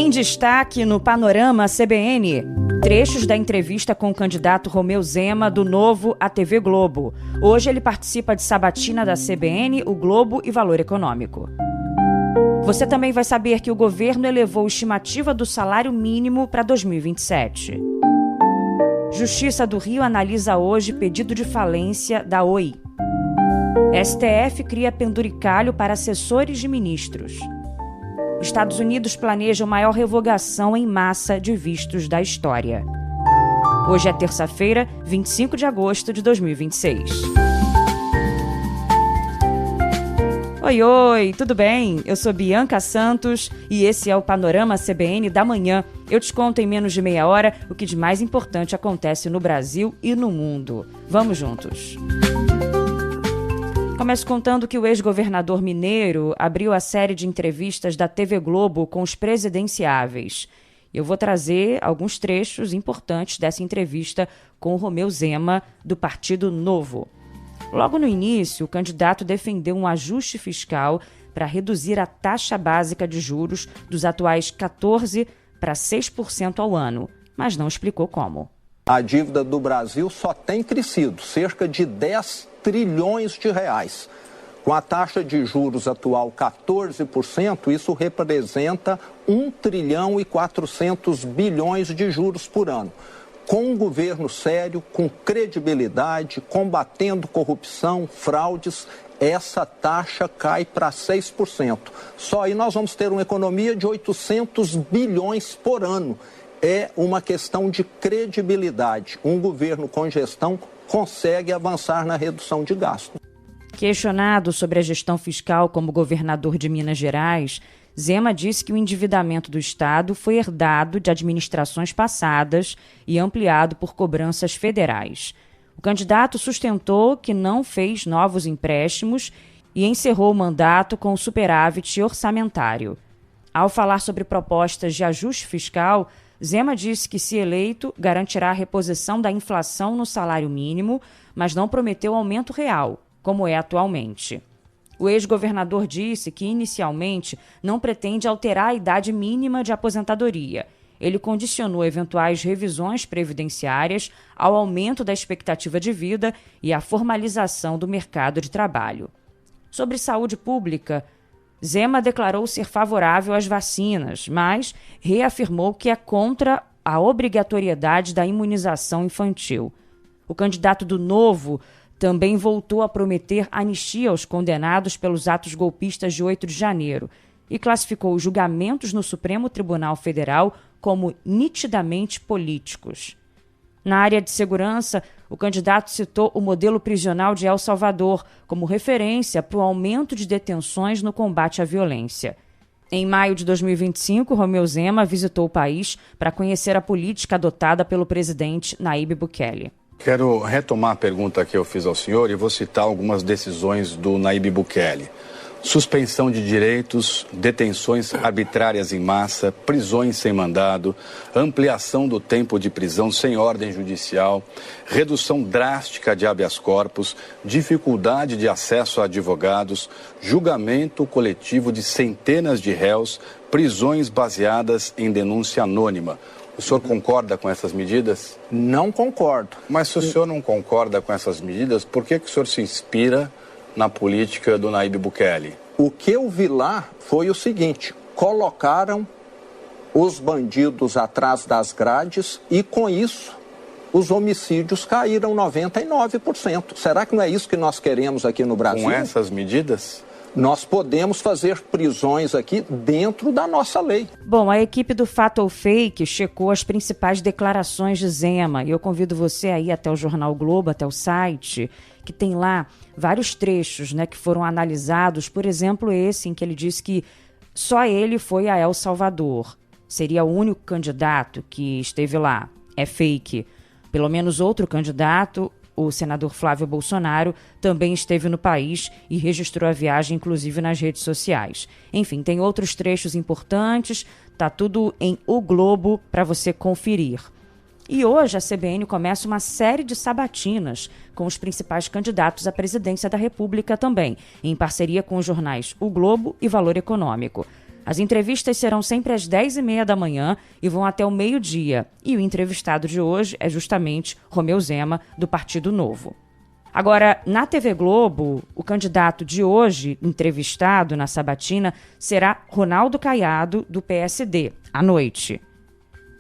Em destaque no Panorama CBN, trechos da entrevista com o candidato Romeu Zema do Novo à TV Globo. Hoje ele participa de sabatina da CBN, o Globo e Valor Econômico. Você também vai saber que o governo elevou a estimativa do salário mínimo para 2027. Justiça do Rio analisa hoje pedido de falência da Oi. STF cria penduricalho para assessores de ministros. Estados Unidos planejam maior revogação em massa de vistos da história. Hoje é terça-feira, 25 de agosto de 2026. Oi, tudo bem? Eu sou Bianca Santos e esse é o Panorama CBN da manhã. Eu te conto em menos de meia hora o que de mais importante acontece no Brasil e no mundo. Vamos juntos! Começo contando que o ex-governador mineiro abriu a série de entrevistas da TV Globo com os presidenciáveis. Eu vou trazer alguns trechos importantes dessa entrevista com o Romeu Zema, do Partido Novo. Logo no início, o candidato defendeu um ajuste fiscal para reduzir a taxa básica de juros dos atuais 14% para 6% ao ano, mas não explicou como. A dívida do Brasil só tem crescido, cerca de 10 trilhões de reais. Com a taxa de juros atual 14%, isso representa 1 trilhão e 400 bilhões de juros por ano. Com um governo sério, com credibilidade, combatendo corrupção, fraudes, essa taxa cai para 6%. Só aí nós vamos ter uma economia de 800 bilhões por ano. É uma questão de credibilidade. Um governo com gestão consegue avançar na redução de gasto. Questionado sobre a gestão fiscal como governador de Minas Gerais, Zema disse que o endividamento do Estado foi herdado de administrações passadas e ampliado por cobranças federais. O candidato sustentou que não fez novos empréstimos e encerrou o mandato com superávit orçamentário. Ao falar sobre propostas de ajuste fiscal, Zema disse que, se eleito, garantirá a reposição da inflação no salário mínimo, mas não prometeu aumento real, como é atualmente. O ex-governador disse que, inicialmente, não pretende alterar a idade mínima de aposentadoria. Ele condicionou eventuais revisões previdenciárias ao aumento da expectativa de vida e à formalização do mercado de trabalho. Sobre saúde pública, Zema declarou ser favorável às vacinas, mas reafirmou que é contra a obrigatoriedade da imunização infantil. O candidato do Novo também voltou a prometer anistia aos condenados pelos atos golpistas de 8 de janeiro e classificou os julgamentos no Supremo Tribunal Federal como nitidamente políticos. Na área de segurança, o candidato citou o modelo prisional de El Salvador como referência para o aumento de detenções no combate à violência. Em maio de 2025, Romeu Zema visitou o país para conhecer a política adotada pelo presidente Nayib Bukele. Quero retomar a pergunta que eu fiz ao senhor e vou citar algumas decisões do Nayib Bukele. Suspensão de direitos, detenções arbitrárias em massa, prisões sem mandado, ampliação do tempo de prisão sem ordem judicial, redução drástica de habeas corpus, dificuldade de acesso a advogados, julgamento coletivo de centenas de réus, prisões baseadas em denúncia anônima. O senhor concorda com essas medidas? Não concordo. Mas se o senhor não concorda com essas medidas, por que o senhor se inspira na política do Nayib Bukele? O que eu vi lá foi o seguinte: colocaram os bandidos atrás das grades e, com isso, os homicídios caíram 99%. Será que não é isso que nós queremos aqui no Brasil? Com essas medidas? Nós podemos fazer prisões aqui dentro da nossa lei. Bom, a equipe do Fato ou Fake checou as principais declarações de Zema. E eu convido você a ir até o Jornal Globo, até o site, que tem lá vários trechos, que foram analisados. Por exemplo, esse em que ele disse que só ele foi a El Salvador. Seria o único candidato que esteve lá. É fake. Pelo menos outro candidato, o senador Flávio Bolsonaro, também esteve no país e registrou a viagem, inclusive nas redes sociais. Enfim, tem outros trechos importantes, tá tudo em O Globo para você conferir. E hoje a CBN começa uma série de sabatinas com os principais candidatos à presidência da República também, em parceria com os jornais O Globo e Valor Econômico. As entrevistas serão sempre às 10h30 da manhã e vão até o meio-dia. E o entrevistado de hoje é justamente Romeu Zema, do Partido Novo. Agora, na TV Globo, o candidato de hoje, entrevistado na sabatina, será Ronaldo Caiado, do PSD, à noite.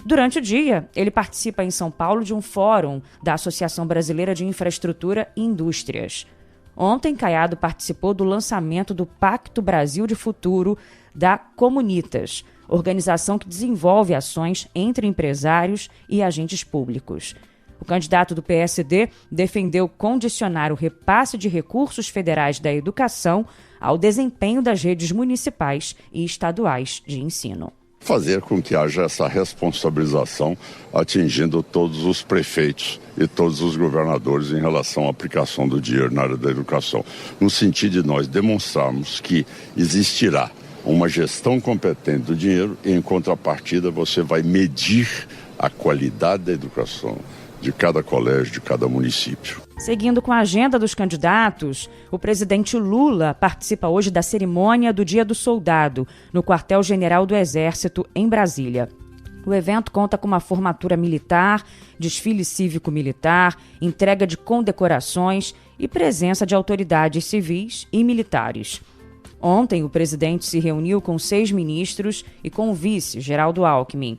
Durante o dia, ele participa em São Paulo de um fórum da Associação Brasileira de Infraestrutura e Indústrias. Ontem, Caiado participou do lançamento do Pacto Brasil de Futuro da Comunitas, organização que desenvolve ações entre empresários e agentes públicos. O candidato do PSD defendeu condicionar o repasse de recursos federais da educação ao desempenho das redes municipais e estaduais de ensino. Fazer com que haja essa responsabilização atingindo todos os prefeitos e todos os governadores em relação à aplicação do dinheiro na área da educação, no sentido de nós demonstrarmos que existirá uma gestão competente do dinheiro e, em contrapartida, você vai medir a qualidade da educação de cada colégio, de cada município. Seguindo com a agenda dos candidatos, o presidente Lula participa hoje da cerimônia do Dia do Soldado, no Quartel-General do Exército, em Brasília. O evento conta com uma formatura militar, desfile cívico-militar, entrega de condecorações e presença de autoridades civis e militares. Ontem, o presidente se reuniu com 6 ministros e com o vice, Geraldo Alckmin.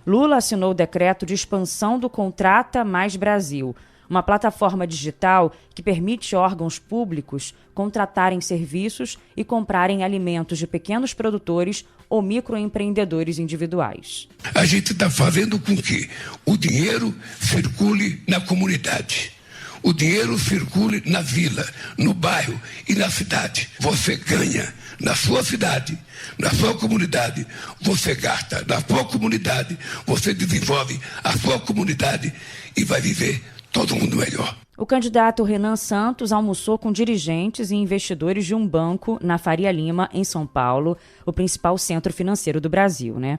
Lula assinou o decreto de expansão do Contrata Mais Brasil, uma plataforma digital que permite órgãos públicos contratarem serviços e comprarem alimentos de pequenos produtores ou microempreendedores individuais. A gente está fazendo com que o dinheiro circule na comunidade. O dinheiro circule na vila, no bairro e na cidade. Você ganha na sua cidade, na sua comunidade. Você gasta na sua comunidade. Você desenvolve a sua comunidade e vai viver todo mundo melhor. O candidato Renan Santos almoçou com dirigentes e investidores de um banco na Faria Lima, em São Paulo, o principal centro financeiro do Brasil, né?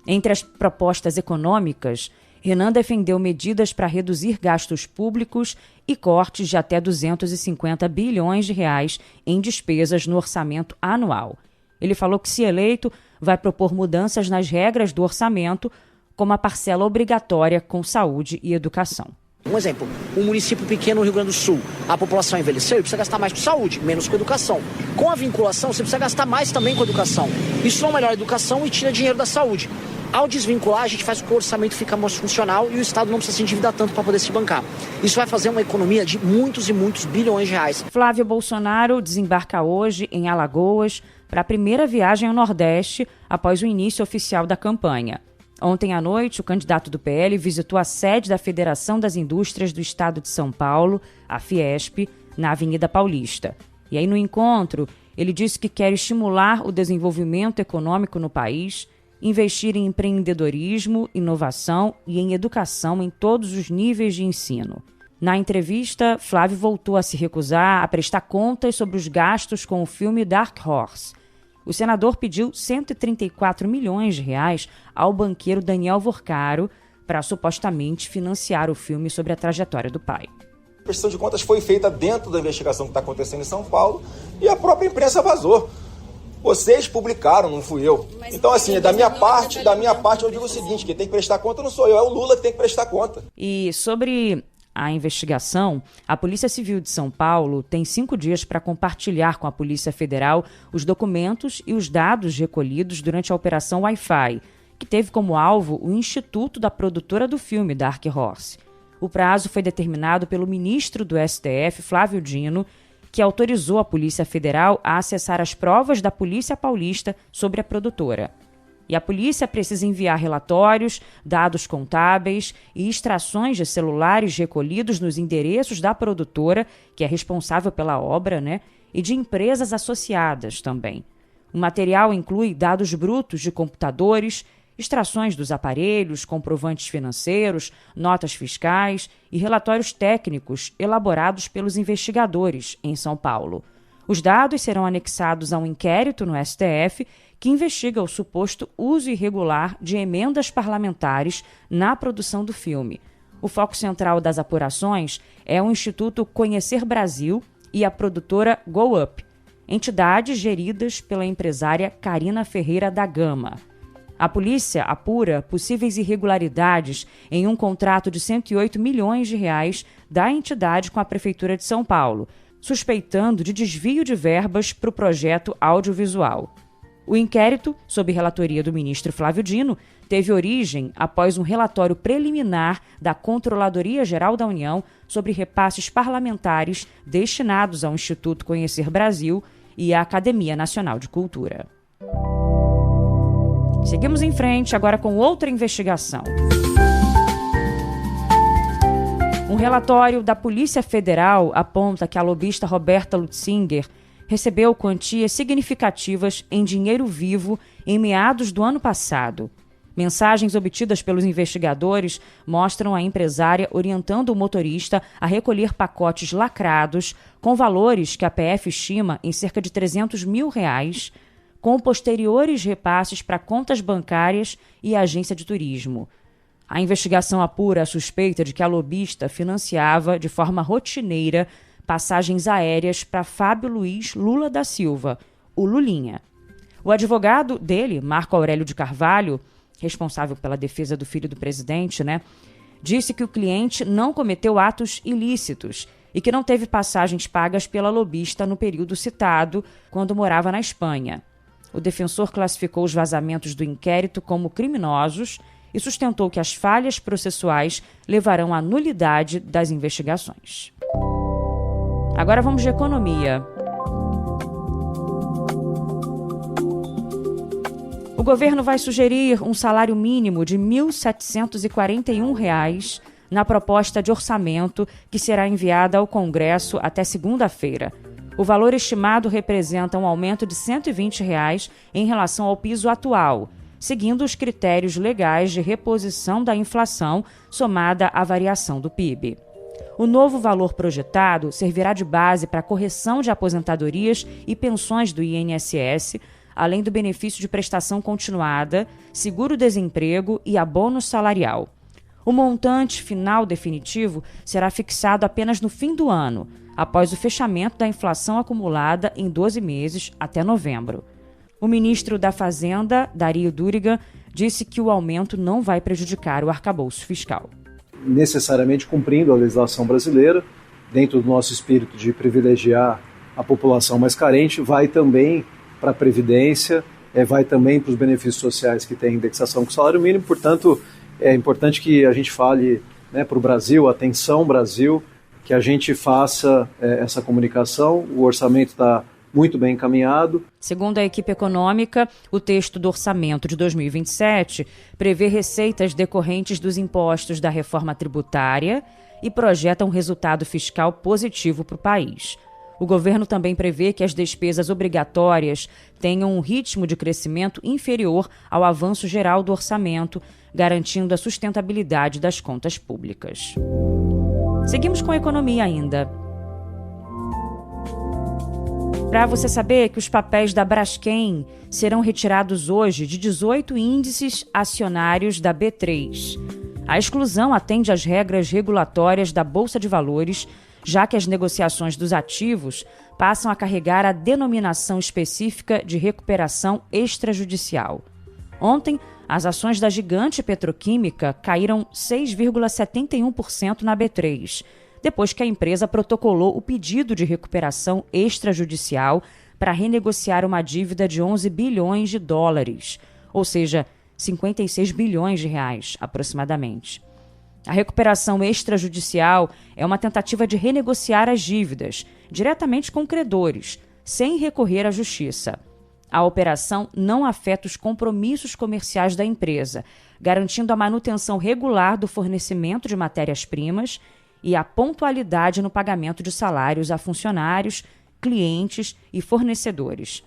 Entre as propostas econômicas, Renan defendeu medidas para reduzir gastos públicos e cortes de até 250 bilhões de reais em despesas no orçamento anual. Ele falou que, se eleito, vai propor mudanças nas regras do orçamento, como a parcela obrigatória com saúde e educação. Um exemplo, um município pequeno no Rio Grande do Sul, a população envelheceu e precisa gastar mais com saúde, menos com educação. Com a vinculação, você precisa gastar mais também com educação. Isso não melhora a educação e tira dinheiro da saúde. Ao desvincular, a gente faz com que o orçamento fique mais funcional e o Estado não precisa se endividar tanto para poder se bancar. Isso vai fazer uma economia de muitos e muitos bilhões de reais. Flávio Bolsonaro desembarca hoje em Alagoas para a primeira viagem ao Nordeste após o início oficial da campanha. Ontem à noite, o candidato do PL visitou a sede da Federação das Indústrias do Estado de São Paulo, a Fiesp, na Avenida Paulista. E aí, no encontro, ele disse que quer estimular o desenvolvimento econômico no país, investir em empreendedorismo, inovação e em educação em todos os níveis de ensino. Na entrevista, Flávio voltou a se recusar a prestar contas sobre os gastos com o filme Dark Horse. O senador pediu 134 milhões de reais ao banqueiro Daniel Vorcaro para supostamente financiar o filme sobre a trajetória do pai. A prestação de contas foi feita dentro da investigação que está acontecendo em São Paulo e a própria imprensa vazou. Vocês publicaram, não fui eu. Então, assim, da minha parte eu digo o seguinte, quem tem que prestar conta não sou eu, é o Lula que tem que prestar conta. E sobre a investigação, a Polícia Civil de São Paulo tem 5 dias para compartilhar com a Polícia Federal os documentos e os dados recolhidos durante a Operação Wi-Fi, que teve como alvo o Instituto da produtora do filme Dark Horse. O prazo foi determinado pelo ministro do STF, Flávio Dino, que autorizou a Polícia Federal a acessar as provas da Polícia Paulista sobre a produtora. E a polícia precisa enviar relatórios, dados contábeis e extrações de celulares recolhidos nos endereços da produtora, que é responsável pela obra, né? E de empresas associadas também. O material inclui dados brutos de computadores, extrações dos aparelhos, comprovantes financeiros, notas fiscais e relatórios técnicos elaborados pelos investigadores em São Paulo. Os dados serão anexados a um inquérito no STF que investiga o suposto uso irregular de emendas parlamentares na produção do filme. O foco central das apurações é o Instituto Conhecer Brasil e a produtora Go Up. entidades geridas pela empresária Carina Ferreira da Gama. A polícia apura possíveis irregularidades em um contrato de R$108 milhões da entidade com a Prefeitura de São Paulo, suspeitando de desvio de verbas para o projeto audiovisual. O inquérito, sob relatoria do ministro Flávio Dino, teve origem após um relatório preliminar da Controladoria Geral da União sobre repasses parlamentares destinados ao Instituto Conhecer Brasil e à Academia Nacional de Cultura. Seguimos em frente agora com outra investigação. Um relatório da Polícia Federal aponta que a lobista Roberta Lutzinger recebeu quantias significativas em dinheiro vivo em meados do ano passado. Mensagens obtidas pelos investigadores mostram a empresária orientando o motorista a recolher pacotes lacrados com valores que a PF estima em cerca de R$300 mil, com posteriores repasses para contas bancárias e agência de turismo. A investigação apura a suspeita de que a lobista financiava de forma rotineira passagens aéreas para Fábio Luiz Lula da Silva, o Lulinha. O advogado dele, Marco Aurélio de Carvalho, responsável pela defesa do filho do presidente, disse que o cliente não cometeu atos ilícitos e que não teve passagens pagas pela lobista no período citado, quando morava na Espanha. O defensor classificou os vazamentos do inquérito como criminosos e sustentou que as falhas processuais levarão à nulidade das investigações. Agora vamos de economia. O governo vai sugerir um salário mínimo de R$ 1.741 na proposta de orçamento que será enviada ao Congresso até segunda-feira. O valor estimado representa um aumento de R$ 120 em relação ao piso atual, seguindo os critérios legais de reposição da inflação somada à variação do PIB. O novo valor projetado servirá de base para a correção de aposentadorias e pensões do INSS, além do benefício de prestação continuada, seguro-desemprego e abono salarial. O montante final definitivo será fixado apenas no fim do ano, após o fechamento da inflação acumulada em 12 meses até novembro. O ministro da Fazenda, Dario Duriga, disse que o aumento não vai prejudicar o arcabouço fiscal. Necessariamente cumprindo a legislação brasileira, dentro do nosso espírito de privilegiar a população mais carente, vai também para a Previdência, vai também para os benefícios sociais que têm indexação com o salário mínimo. Portanto, é importante que a gente fale para o Brasil, atenção Brasil, que a gente faça essa comunicação. O orçamento está muito bem encaminhado. Segundo a equipe econômica, o texto do orçamento de 2027 prevê receitas decorrentes dos impostos da reforma tributária e projeta um resultado fiscal positivo para o país. O governo também prevê que as despesas obrigatórias tenham um ritmo de crescimento inferior ao avanço geral do orçamento, garantindo a sustentabilidade das contas públicas. Seguimos com a economia ainda. Para você saber que os papéis da Braskem serão retirados hoje de 18 índices acionários da B3. A exclusão atende às regras regulatórias da Bolsa de Valores, já que as negociações dos ativos passam a carregar a denominação específica de recuperação extrajudicial. Ontem, as ações da gigante petroquímica caíram 6,71% na B3, depois que a empresa protocolou o pedido de recuperação extrajudicial para renegociar uma dívida de 11 bilhões de dólares, ou seja, 56 bilhões de reais aproximadamente. A recuperação extrajudicial é uma tentativa de renegociar as dívidas diretamente com credores, sem recorrer à justiça. A operação não afeta os compromissos comerciais da empresa, garantindo a manutenção regular do fornecimento de matérias-primas e a pontualidade no pagamento de salários a funcionários, clientes e fornecedores.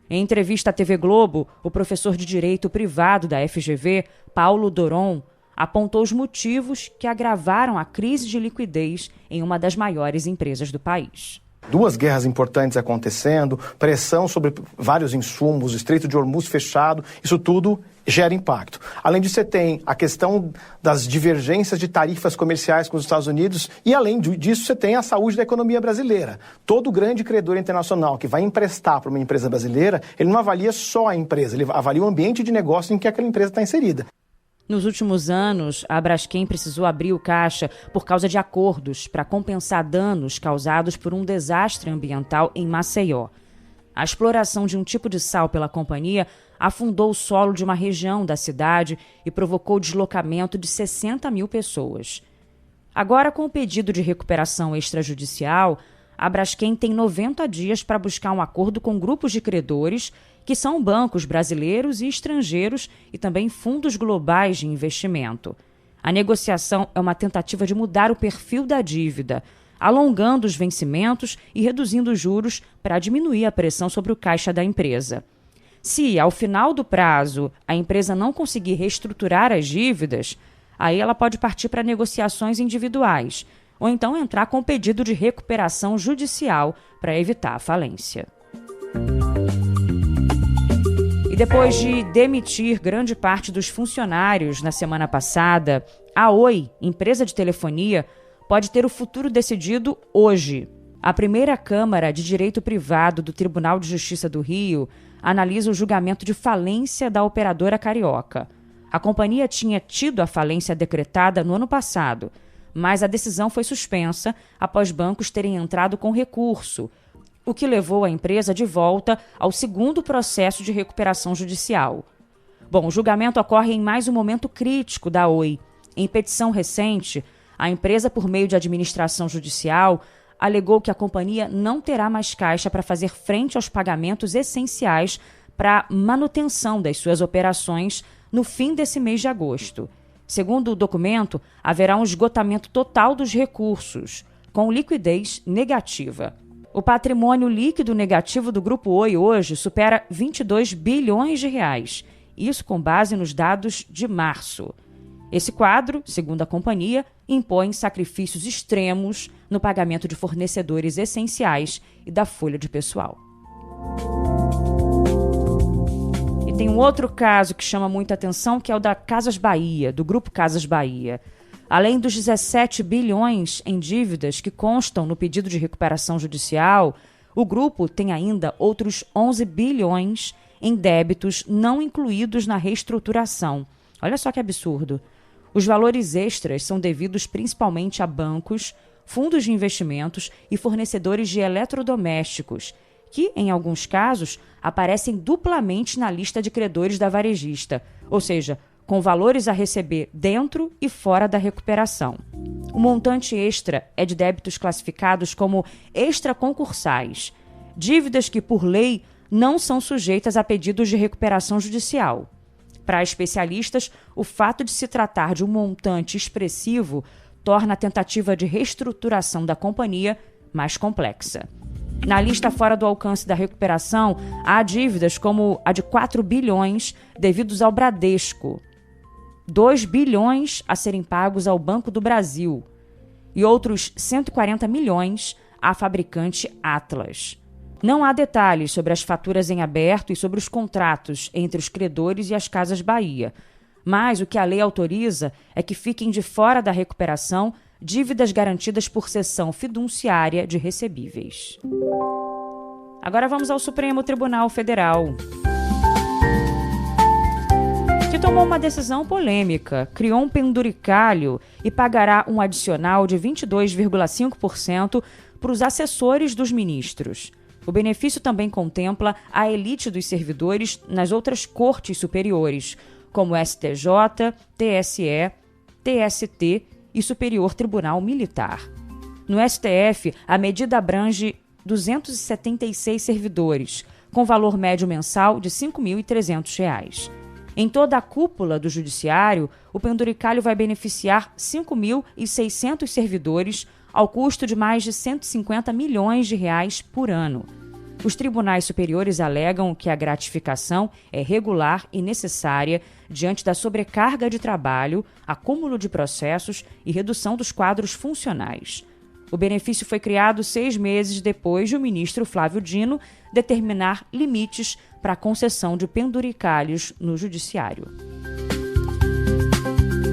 Em entrevista à TV Globo, o professor de Direito Privado da FGV, Paulo Doron, apontou os motivos que agravaram a crise de liquidez em uma das maiores empresas do país. Duas guerras importantes acontecendo, pressão sobre vários insumos, o Estreito de Hormuz fechado, isso tudo gera impacto. Além disso, você tem a questão das divergências de tarifas comerciais com os Estados Unidos e, além disso, você tem a saúde da economia brasileira. Todo grande credor internacional que vai emprestar para uma empresa brasileira, ele não avalia só a empresa, ele avalia o ambiente de negócio em que aquela empresa está inserida. Nos últimos anos, a Braskem precisou abrir o caixa por causa de acordos para compensar danos causados por um desastre ambiental em Maceió. A exploração de um tipo de sal pela companhia afundou o solo de uma região da cidade e provocou o deslocamento de 60 mil pessoas. Agora, com o pedido de recuperação extrajudicial, a Braskem tem 90 dias para buscar um acordo com grupos de credores, que são bancos brasileiros e estrangeiros e também fundos globais de investimento. A negociação é uma tentativa de mudar o perfil da dívida, alongando os vencimentos e reduzindo os juros para diminuir a pressão sobre o caixa da empresa. Se, ao final do prazo, a empresa não conseguir reestruturar as dívidas, aí ela pode partir para negociações individuais, ou então entrar com pedido de recuperação judicial para evitar a falência. E depois de demitir grande parte dos funcionários na semana passada, a Oi, empresa de telefonia, pode ter o futuro decidido hoje. A primeira Câmara de Direito Privado do Tribunal de Justiça do Rio analisa o julgamento de falência da operadora carioca. A companhia tinha tido a falência decretada no ano passado, mas a decisão foi suspensa após bancos terem entrado com recurso, o que levou a empresa de volta ao segundo processo de recuperação judicial. Bom, o julgamento ocorre em mais um momento crítico da Oi. Em petição recente, a empresa, por meio de administração judicial, alegou que a companhia não terá mais caixa para fazer frente aos pagamentos essenciais para a manutenção das suas operações no fim desse mês de agosto. Segundo o documento, haverá um esgotamento total dos recursos, com liquidez negativa. O patrimônio líquido negativo do Grupo Oi hoje supera 22 bilhões de reais, isso com base nos dados de março. Esse quadro, segundo a companhia, impõe sacrifícios extremos no pagamento de fornecedores essenciais e da folha de pessoal. E tem um outro caso que chama muita atenção, que é o da Casas Bahia, do Grupo Casas Bahia. Além dos 17 bilhões em dívidas que constam no pedido de recuperação judicial, o grupo tem ainda outros 11 bilhões em débitos não incluídos na reestruturação. Olha só que absurdo. Os valores extras são devidos principalmente a bancos, fundos de investimentos e fornecedores de eletrodomésticos, que, em alguns casos, aparecem duplamente na lista de credores da varejista, ou seja, com valores a receber dentro e fora da recuperação. O montante extra é de débitos classificados como extraconcursais, dívidas que, por lei, não são sujeitas a pedidos de recuperação judicial. Para especialistas, o fato de se tratar de um montante expressivo torna a tentativa de reestruturação da companhia mais complexa. Na lista fora do alcance da recuperação, há dívidas como a de 4 bilhões devidos ao Bradesco, 2 bilhões a serem pagos ao Banco do Brasil e outros 140 milhões à fabricante Atlas. Não há detalhes sobre as faturas em aberto e sobre os contratos entre os credores e as Casas Bahia, mas o que a lei autoriza é que fiquem de fora da recuperação dívidas garantidas por cessão fiduciária de recebíveis. Agora vamos ao Supremo Tribunal Federal, que tomou uma decisão polêmica, criou um penduricalho e pagará um adicional de 22,5% para os assessores dos ministros. O benefício também contempla a elite dos servidores nas outras cortes superiores, como STJ, TSE, TST e Superior Tribunal Militar. No STF, a medida abrange 276 servidores, com valor médio mensal de R$ 5.300. Em toda a cúpula do Judiciário, o penduricalho vai beneficiar 5.600 servidores ao custo de mais de 150 milhões de reais por ano. Os tribunais superiores alegam que a gratificação é regular e necessária diante da sobrecarga de trabalho, acúmulo de processos e redução dos quadros funcionais. O benefício foi criado 6 meses depois de o ministro Flávio Dino determinar limites para a concessão de penduricalhos no judiciário.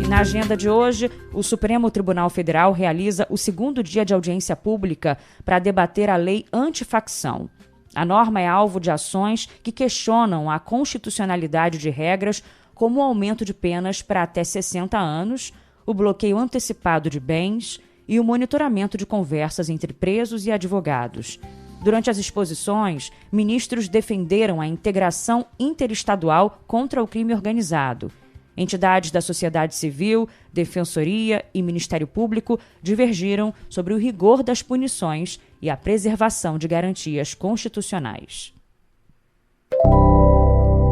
E na agenda de hoje, o Supremo Tribunal Federal realiza o 2º dia de audiência pública para debater a lei antifacção. A norma é alvo de ações que questionam a constitucionalidade de regras como o aumento de penas para até 60 anos, o bloqueio antecipado de bens e o monitoramento de conversas entre presos e advogados. Durante as exposições, ministros defenderam a integração interestadual contra o crime organizado. Entidades da sociedade civil, Defensoria e Ministério Público divergiram sobre o rigor das punições e a preservação de garantias constitucionais.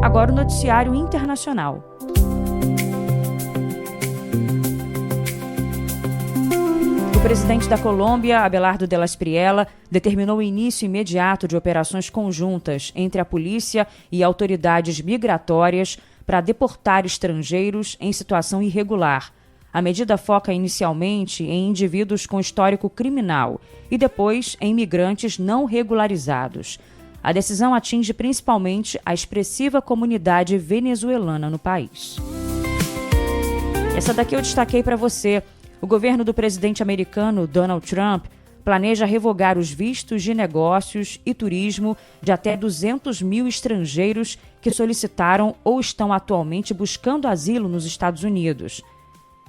Agora o noticiário internacional. O presidente da Colômbia, Abelardo de la Espriella, determinou o início imediato de operações conjuntas entre a polícia e autoridades migratórias para deportar estrangeiros em situação irregular. A medida foca inicialmente em indivíduos com histórico criminal e depois em imigrantes não regularizados. A decisão atinge principalmente a expressiva comunidade venezuelana no país. Essa daqui eu destaquei para você. O governo do presidente americano Donald Trump planeja revogar os vistos de negócios e turismo de até 200 mil estrangeiros que solicitaram ou estão atualmente buscando asilo nos Estados Unidos.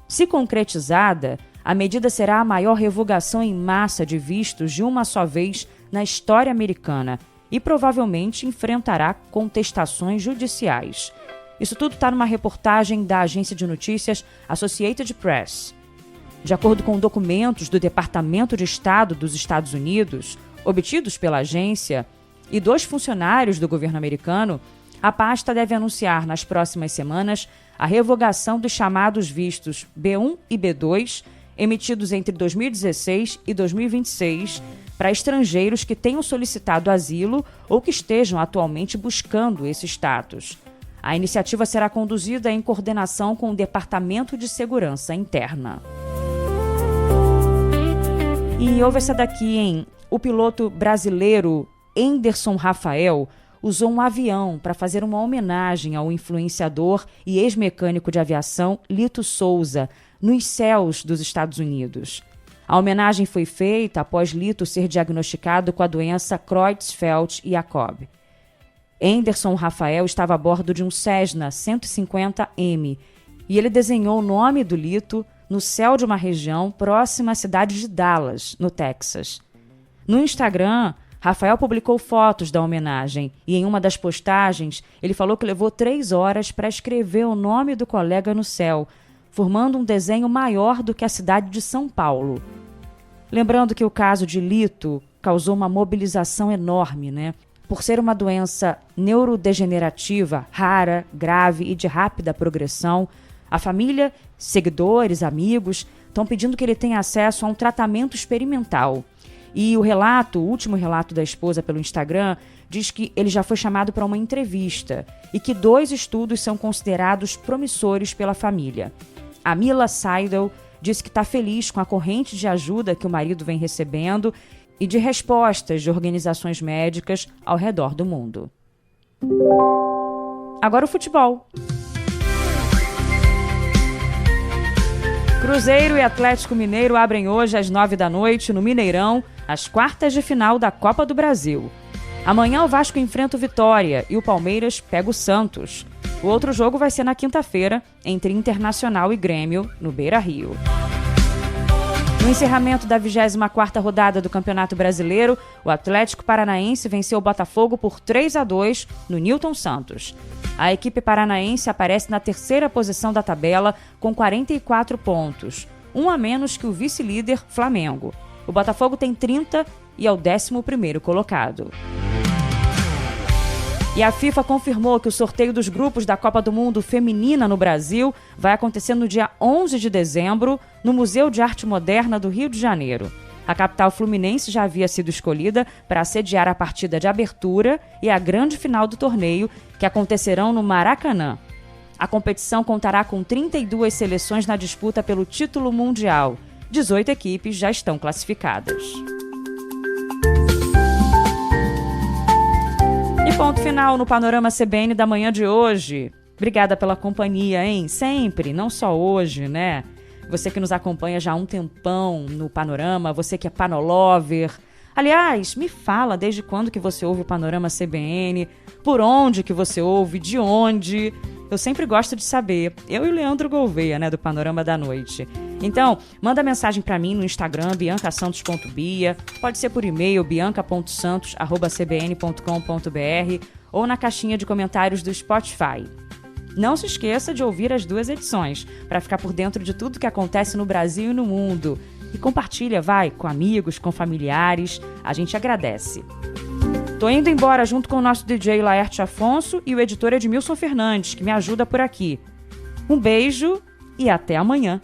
Se concretizada, a medida será a maior revogação em massa de vistos de uma só vez na história americana e provavelmente enfrentará contestações judiciais. Isso tudo está numa reportagem da agência de notícias Associated Press. De acordo com documentos do Departamento de Estado dos Estados Unidos, obtidos pela agência, e 2 funcionários do governo americano, a pasta deve anunciar nas próximas semanas a revogação dos chamados vistos B1 e B2, emitidos entre 2016 e 2026, para estrangeiros que tenham solicitado asilo ou que estejam atualmente buscando esse status. A iniciativa será conduzida em coordenação com o Departamento de Segurança Interna. E houve essa daqui, hein? O piloto brasileiro Enderson Rafael usou um avião para fazer uma homenagem ao influenciador e ex-mecânico de aviação Lito Souza, nos céus dos Estados Unidos. A homenagem foi feita após Lito ser diagnosticado com a doença Creutzfeldt-Jakob. Enderson Rafael estava a bordo de um Cessna 150M e ele desenhou o nome do Lito no céu de uma região próxima à cidade de Dallas, no Texas. No Instagram, Rafael publicou fotos da homenagem e em uma das postagens ele falou que levou 3 horas para escrever o nome do colega no céu, formando um desenho maior do que a cidade de São Paulo. Lembrando que o caso de Lito causou uma mobilização enorme, né? Por ser uma doença neurodegenerativa, rara, grave e de rápida progressão, a família, seguidores, amigos estão pedindo que ele tenha acesso a um tratamento experimental. E o último relato da esposa pelo Instagram, diz que ele já foi chamado para uma entrevista e que 2 estudos são considerados promissores pela família. A Mila Seidel disse que está feliz com a corrente de ajuda que o marido vem recebendo e de respostas de organizações médicas ao redor do mundo. Agora o futebol. Cruzeiro e Atlético Mineiro abrem hoje às 9 da noite no Mineirão as quartas de final da Copa do Brasil. Amanhã o Vasco enfrenta o Vitória e o Palmeiras pega o Santos. O outro jogo vai ser na quinta-feira, entre Internacional e Grêmio, no Beira-Rio. No encerramento da 24ª rodada do Campeonato Brasileiro, o Atlético Paranaense venceu o Botafogo por 3-2 no Newton Santos. A equipe paranaense aparece na 3ª posição da tabela com 44 pontos, 1 a menos que o vice-líder Flamengo. O Botafogo tem 30 e é o 11º colocado. E a FIFA confirmou que o sorteio dos grupos da Copa do Mundo Feminina no Brasil vai acontecer no dia 11 de dezembro, no Museu de Arte Moderna do Rio de Janeiro. A capital fluminense já havia sido escolhida para sediar a partida de abertura e a grande final do torneio, que acontecerão no Maracanã. A competição contará com 32 seleções na disputa pelo título mundial. 18 equipes já estão classificadas. E ponto final no Panorama CBN da manhã de hoje. Obrigada pela companhia, hein? Sempre, não só hoje, né? Você que nos acompanha já há um tempão no Panorama, você que é panolover. Aliás, me fala desde quando que você ouve o Panorama CBN, por onde que você ouve, de onde. Eu sempre gosto de saber. Eu e o Leandro Gouveia, né, do Panorama da Noite. Então, manda mensagem para mim no Instagram, biancasantos.bia, pode ser por e-mail, bianca.santos@cbn.com.br ou na caixinha de comentários do Spotify. Não se esqueça de ouvir as 2 edições, para ficar por dentro de tudo que acontece no Brasil e no mundo. E compartilha, com amigos, com familiares, a gente agradece. Tô indo embora junto com o nosso DJ Laerte Afonso e o editor Edmilson Fernandes, que me ajuda por aqui. Um beijo e até amanhã.